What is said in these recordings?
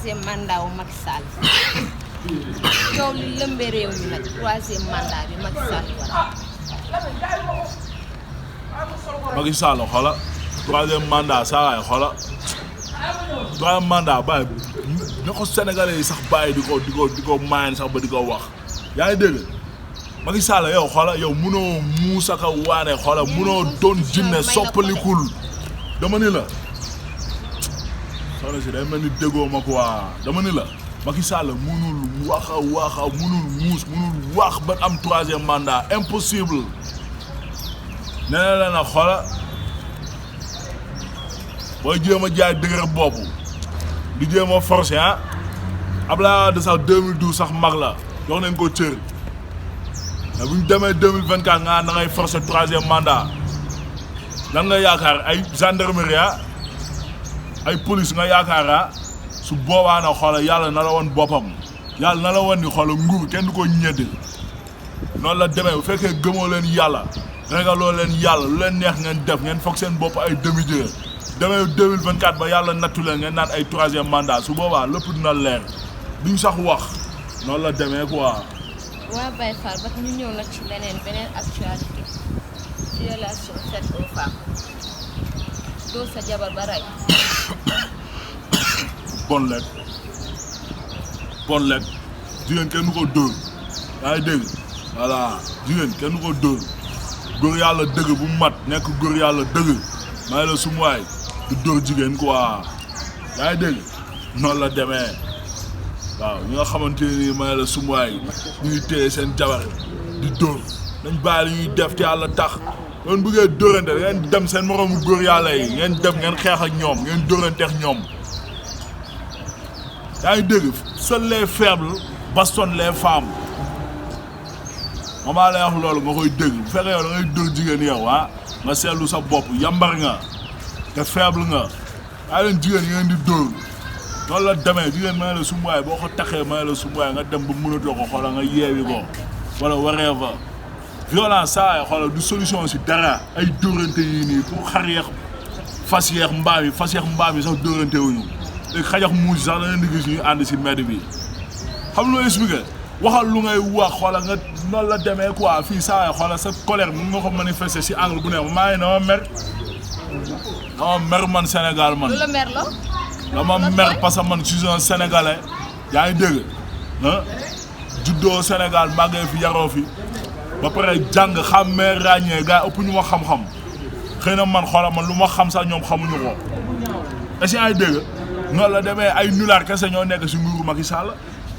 troisième mandat wu Macky Sall coow li lëmbee réew mi nag troisième mandat bi Macky Sall war Macky Sall xola troisième mandat saa waay xola troisième mandat bàyyi na ko Sénégalais yi sax bàyyi di ko maayan sax ba di ko wax yaa ngi dégg Macky Sall yow xola yow munoo muusaka waane xola munoo doon jinne soppalikul dama ni la soxna si day mel ni déggoo ma quoi dama ni la Macky Sall munul waxa munul muus munul wax ba am troisième mandat impossible nee na la na xola booy jéem a jaay dëgër bopp di jéem a forcé ah Abdoulaye Wade sax 2012 sax mag la jox nañ ko cër mais bu ñu demee 2024 nga da ngay forcer troisième mandat lan nga yaakaar ay gendarmerie ay police nga yaakaar su boobaa na xoola yàlla na la woon boppam yàlla na la woon ni xoola nguur kenn du ko ñedd noonu la demee bu fekkee gëmoo leen yàlla ragaloo leen yàlla lu leen neex ngeen def ngeen foog seen bopp ay demi-dieu demee 2024 ba yàlla nattu leen ngeen naan ay troisième mandat su boobaa lépp dina leer duñ sax wax noonu la demee quoi. waa Baye Fall ba ñu ñëw nag ci beneen actualité violation faite aux femmes doo sa jabar ba rey. bon lekk jigéen kenn du ko dóor yaa ngi dégg voilà jigéen kenn du ko dóor góor yàlla dëgg bu mat nekk góor yàlla dëgg may la sumuwaay du dóor jigéen quoi yaa ngi dégg noonu la demee waaw ñi nga xamante ni may la sumuwaay ñu ngi téye seen jabar di dóor dañ bàyyi li ñuy def te yàlla tax loolu bëggee dóorante ngeen dem seen moroomu góor yàlla yi ngeen dem ngeen xeex ak ñoom ngeen dóorante ak ñoom yaa ngi dégg seuls les faibles bastonnent les femmes mamaa lay wax loolu nga koy dégg bu fekkee yow da ngay dóor jigéen yow nga seetlu sa bopp yambar nga te faible nga yaa leen jigéen yi ngeen di dóor noonu la demee jigéen may la sumuwaay boo ko taxee may la sumuwaay nga dem ba mënatoo ko xoola nga yeewi ko wala waree fa violence saa xoola du solution si dara ay dóorante yii nii pour xar yeex fas yeex mbaam yi sax dóorante wuñu léegi xajax muusi sax da ngeen di gis ñuy ànd si mbedd bi xam loo expliqué waxal lu ngay wax xoola nga noonu la demee quoi fii saa xoola sa colère mun nga ko manifester si angle bu ne maa ngi dama mer man Sénégal man. lu la mer la. dama mer parce que man je suis un Sénégalais yaa ngi dégg juddoo Sénégal màggee fi yaroo fi ba pare jàng xàmmee ràññee gars yi ëpp ñu ma xam-xam xëy na man xoola man lu ma xam sax ñoom xamuñu ko est-ce que yaa ngi dégg noonu la demee ay nulaar kese ñoo nekk si nguuru Macky Sall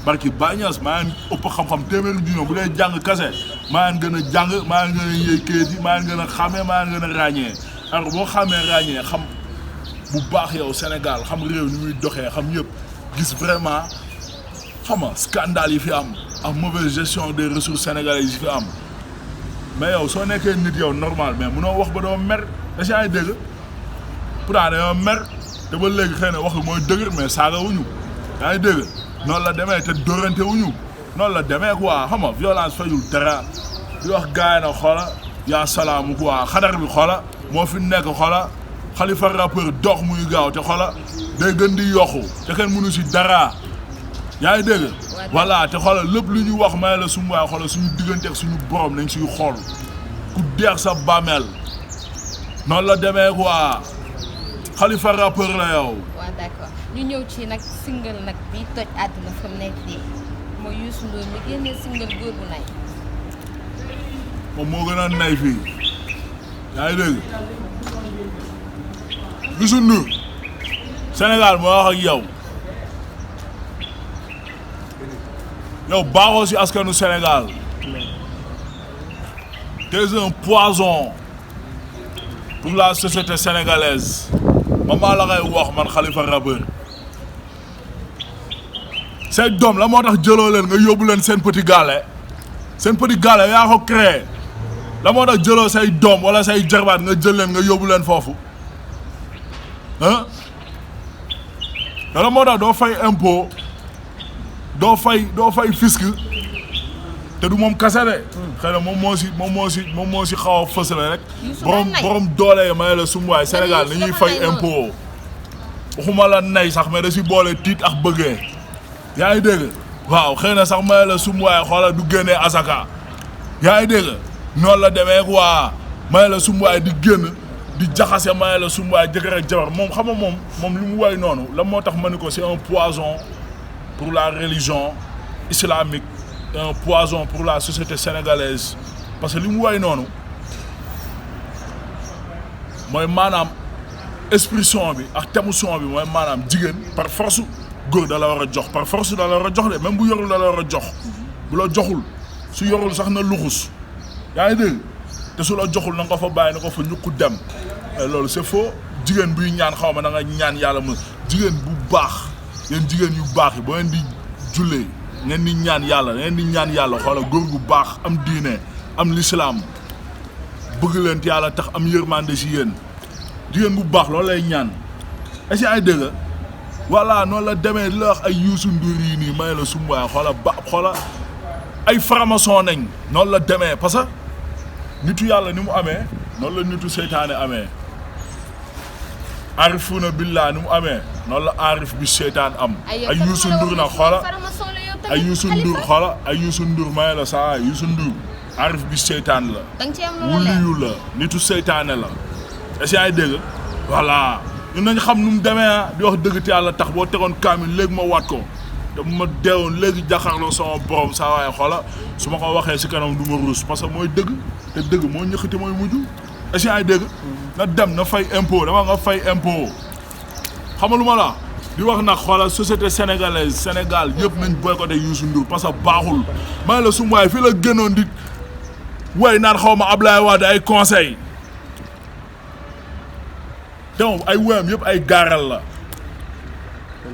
barki Bañas maa ngi ëpp xam-xam téeméeri junni bu dee jàng kese maa ngi gën a jàng maa ngi gën a yëy kayit yi maa ngi gën a xàmmee maa ngi gën a ràññee alors boo xàmmee ràññee xam bu baax yow Sénégal xam réew ni muy doxee xam yëpp gis vraiment xam nga scandale yi fi am ak mauvaise gestion des ressources sénégalaises yi fi am mais yow soo nekkee nit yow normal mais munoo wax ba doo mer est-ce que yaa ngi dégg pourtant dañoo mer te ba léegi xëy na wax mooy dëgër mais saaga wuñu yaa ngi dégg noonu la demee te dóorante wuñu noonu la demee quoi xam nga violence fayul dara di wax gars yi na xoola yaa salaamu quoi xadar bi xoola moo fi nekk xoola Khalifa rappeur dox muy gaaw te xoola day gën di yokku te kenn mënu si dara yaa ngi dégg voilà te xoola lépp lu ñu wax may la sumu waay xoola suñu diggante ak suñu borom nañ siy xool ku deex sa bàmmeel noonu la demee quoi Khalifa rappeur la yow. waaw d'accord ñu ñëw ci nag single nag bi toj àdduna fa mu nekk nii mooy Youssou Ndour mi génnee single góor bu nay. moom moo gën a nay fii yaa ngi dégg Youssou Ndour Sénégal moo wax ak yow baaxoo si askanu Sénégal t'es un poison pour la société sénégalaise maa la koy wax man Khalifa rappeur say doom la moo tax jëloo leen nga yóbbu leen seen petit gallé yaa ko créé la moo tax jëloo say doom wala say jarbaat nga jël leen nga yóbbu leen foofu la moo tax doo fay impôt doo fay fisc te du moom kase de xëy na moom moo si xaw a fësale rek borom doole yi may la sumuwaay Sénégal ni ñuy fay impôt waxuma la nay sax mais da si boole tiit ak bëggee yaa ngi dégg waaw xëy na sax may la sum waaye xoola du génnee asaka yaa ngi dégg noonu la demee quoi may la sum waaye di génn di jaxase may la sum waaye jëkkër ak jabar moom xam nga moom li mu way noonu la moo tax ma ni ko c'est un poison pour la religion islamique un poison pour la société sénégalaise parce que li mu way noonu mooy maanaam esprit son bi ak thème son bi mooy maanaam jigéen par force góor da la war a jox par force da la war a jox de même bu yorul da la war a jox bu la joxul su yorul sax na luxus yaa ngi dégg te su la joxul na nga ko fa bàyyi na ko fa ñukku dem loolu c'est faux jigéen buy ñaan xaw ma da nga ñaan yàlla mu jigéen bu baax yéen jigéen yu baax yi boo leen di jullee ngeen di ñaan yàlla xoola góor gu baax am diine am l'islam bëgg leen te yàlla tax am yërmande si yéen jigéen bu baax loolu lay ñaan est-ce que ay dégg voilà noonu la demee la wax ay Youssou Ndour yi nii may la sum waaye xoola ay franc-maçon nañ noonu la demee parce que nitu yàlla ni mu amee noonu la nitu seytaane amee arifuna billah ni mu amee noonu la arif bi seytaan am ay Youssou Ndour nag xoola ay Youssou Ndour may la saa Youssou Ndour arif bi seytaan la wuliyu la nitu seytaane la est-ce que ay dégg voilà ñun nañ xam nu mu demee di wax dëgg te yàlla tax boo tegoon kaamil léegi ma waat ko te bu ma deewoon léegi jàkkaarloo sama borom saa waaye xoola su ma ko waxee si kanam du ma ruus parce que mooy dëgg te dëgg moo ñëkkati mooy mujj est-ce que ay dégg na dem na fay impôt dama nga fay impôt xam nga lu ma la di wax nag xoola société sénégalaise Sénégal yëpp nañ boycotté Youssou Ndour parce que baaxul may la sum waay fii la gënoon di way naan xaw ma Ablaye Wade ay conseil te moom ay woyam yëpp ay gaaral la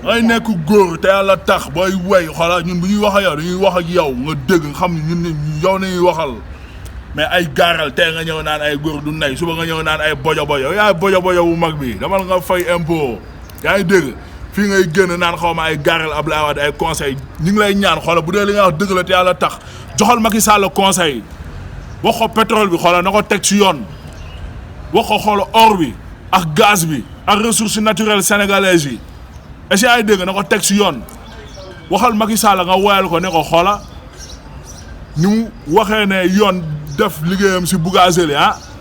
ngay nekk góor te yàlla tax booy way xoola ñun bu ñuy wax ak yow dañuy wax ak yow nga dégg nga xam ne ñun yow nañuy waxal mais ay gaaral tey nga ñëw naan ay góor du nay suba nga ñëw naan ay bojo bojo yaay bojo bojo bu mag bi damal nga fay impôt yaa ngi dégg fii ngay génn naan xaw ma ay gaaral Ablaye Wade ay conseil ñu ngi lay ñaan xoola bu dee li nga wax dëgg la te yàlla tax joxal Macky Sall conseil wax ko pétrole bi xoola na ko teg ci yoon wax ko xoola or bi ak gaz bi ak ressources naturelles sénégalaises yi est-ce que ay dégg na ko teg ci yoon waxal Macky Sall nga woyal ko ne ko xoola ni mu waxee ne yoon def liggéeyam si Bougazelli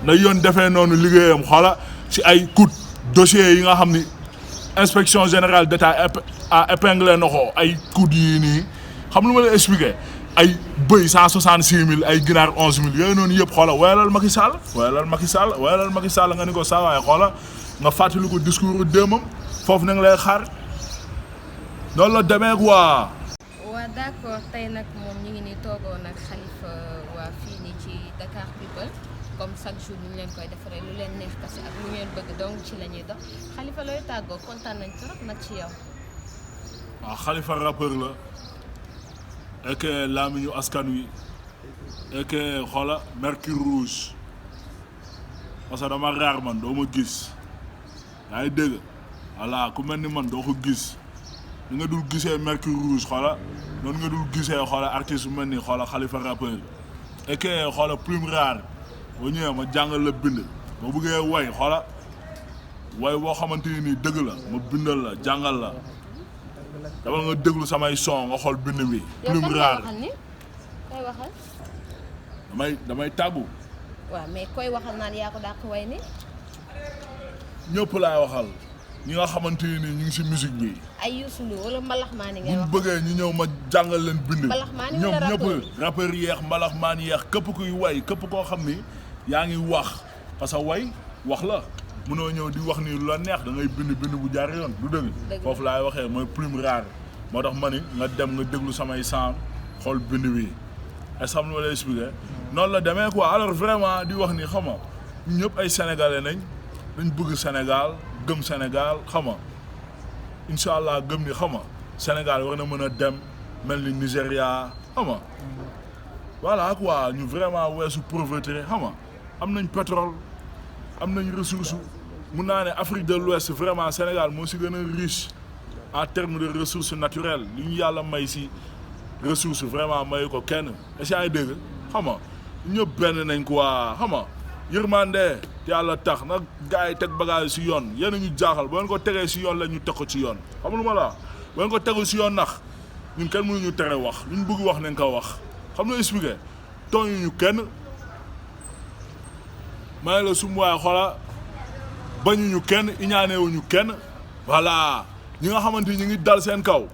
na yoon defee noonu liggéeyam xoola si ay coût dossiers yi nga xam ni inspection générale d'État a épinglé na ko ay coût yii nii xam lu ma la expliqué ay bëy 166 000 ay ginaar 11 000 yooyu noonu yëpp xoola woyalal Macky Sall nga ni ko saa waaye xoola nga fàttali ko discours démam foofu na nga lay xaar noonu la demee quoi. waaw d'accord tey nag moom ñu ngi nii toogoo nag Khalifa waa fii nii ci Dakar People comme chaque jour ñu leen koy defaree lu leen neex kese ak lu ngeen bëgg donc ci la ñuy dox Khalifa looy tàggoo kontaan nañ trop nag ci yow. waaw Khalifa rappeur la et que lamiñu askan wi et que xoola Mercure Rouge parce que dama raar man doo ma gis yaa ngi dégg voilà ku mel ni man doo ko gis. ni nga dul gisee Mercure Rouge xoola noonu nga dul gisee xoola artiste bu mel ni xoola Khalifa rappeur et que xoola plume rare boo ñëwee ma jàngal la bind boo bëggee way xoola way boo xamante ni dëgg la ma bindal la jàngal la dama nga déglu samay son nga xool bind bi plume rare koy waxal damay tàggu waaw mais koy waxal naan yaa ko dàq way ni ñëpp laay waxal ñi nga xamante ni ñu ngi si musique bi. ay Youssou Ndour wala mbalax maan yi ngay wax. bu ñu bëggee ñu ñëw ma jàngal leen bind. mbalax maan yi ñoom ñëpp rappeur yeex mbalax maan yeex képp kuy way képp koo xam ni yaa ngi wax parce que way wax la mënoo ñëw di wax ni lu la neex da ngay bind bu jaar yoon du dëgg. foofu laay waxee mooy plume rare moo tax ma ni nga dem nga déglu samay son xool bind bi est-ce que xam nga lay expliquer noonu la demee quoi alors vraiment di wax ni xam nga ñëpp ay sénégalais nañ bëgg Sénégal. gëm Sénégal xam nga incha allah gëm ni xam nga Sénégal war na mën a dem mel ni Nigéria xam nga voilà quoi ñu vraiment weesu pauvreté xam nga am nañ pétrole am nañ ressource mun naa ne Afrique de l'Ouest vraiment Sénégal moo si gën a riche en termes de ressources naturelles li ñu yàlla may si ressource vraiment mayu ko kenn est-ce que ay dégg xam nga ñëpp benn nañ quoi xam nga yërmande te yàlla tax nag gars yi teg bagage si yoon yéen a ñu jaaxal boo leen ko tegee si yoon la ñu teg ko ci yoon xam nga lu ma la boo leen ko tegu si yoon nax ñun kenn mënuñu tere wax lu ñu bëgg wax nañ ko wax xam nga expliqué tooñuñu kenn may la sum waaye xoola bañuñu kenn iñaanewuñu kenn voilà ñi nga xamante ni ñu ngi dal seen kaw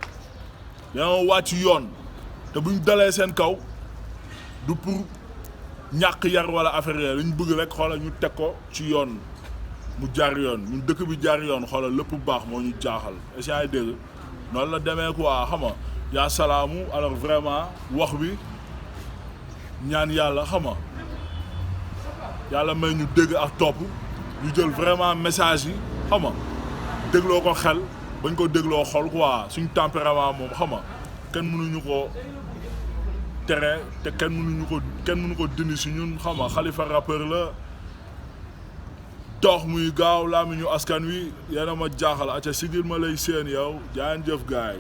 dañoo wàcc yoon te buñ dalee seen kaw du pour ñàkk yar wala affaire yooyu lañ bëgg rek xoola ñu teg ko ci yoon mu jaar yoon ñun dëkk bi jaar yoon xoola lépp baax moo ñu jaaxal est-ce que dégg noonu la demee quoi xam nga yaa salaamu alors vraiment wax bi ñaan yàlla xam nga yàlla may ñu dégg ak topp ñu jël vraiment message yi xam nga dégloo ko xel bañ ko dégloo xol quoi suñ tempérament moom xam nga kenn mënuñu ko tere te kenn mënu ko dindi si ñun xam nga Khalifa rappeur la dox muy gaaw laa mi ñu askan wi yéen a ma jaaxal acca sigil ma lay seen yow jaan jëf gaay